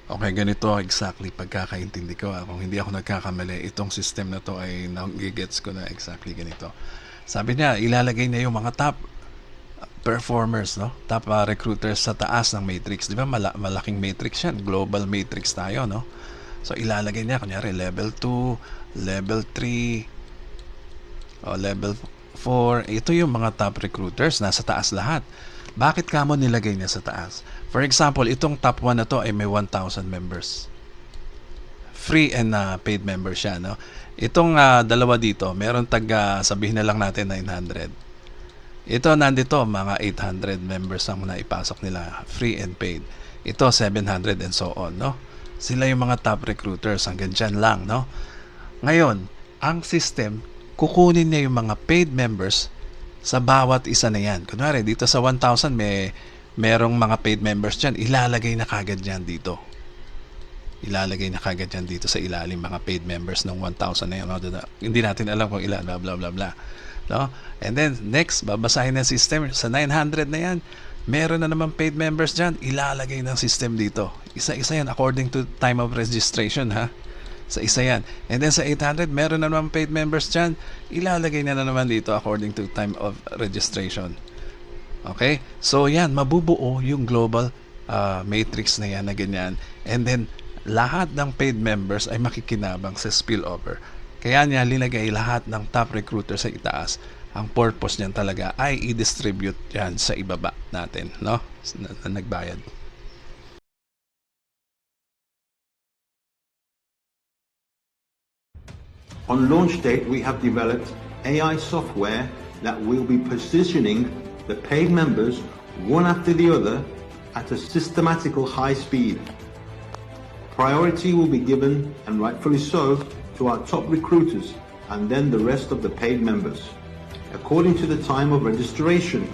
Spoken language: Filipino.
Okay, ganito exactly pagkakaintindi ko. Kung hindi ako nagkakamali, itong system na to ay nagigets ko na exactly ganito. Sabi niya, ilalagay niya yung mga top performers, no? Top recruiters sa taas ng matrix. Di ba malaking matrix yan? Global matrix tayo, no? So, ilalagay niya, kunyari, level 2, level 3, o level 4. Ito yung mga top recruiters. Nasa taas lahat. Bakit kamo nilagay niya sa taas? For example, itong top 1 na to ay may 1,000 members. Free and paid members siya, no? Itong dalawa dito, meron sabihin na lang natin 900. Ito nandito, mga 800 members ang naipasok nila, free and paid. Ito 700 and so on, no? Sila yung mga top recruiters, hanggang dyan lang, no? Ngayon, ang system, kukunin niya yung mga paid members sa bawat isa na yan. Kunwari, dito sa 1,000 merong mga paid members dyan, ilalagay na kagad yan dito. Ilalagay na kagad yan dito sa ilalim, mga paid members ng 1,000 na yan. No? Hindi natin alam kung ilan, blah blah blah blah. No? And then, next, babasahin ng system, sa 900 na yan, meron na naman paid members dyan, ilalagay ng system dito. Isa-isa yan according to time of registration, ha? Sa isa yan. And then sa 800, meron na naman paid members dyan, ilalagay na naman dito according to time of registration. Okay? So yan, mabubuo yung global matrix na yan na ganyan. And then, lahat ng paid members ay makikinabang sa spillover. Kaya niya linagay lahat ng top recruiter sa itaas. Ang purpose niyan talaga ay i-distribute yan sa ibaba natin, no? Na nagbayad. On launch date, we have developed AI software that will be positioning the paid members one after the other at a systematical high speed. Priority will be given, and rightfully so, to our top recruiters and then the rest of the paid members, according to the time of registration.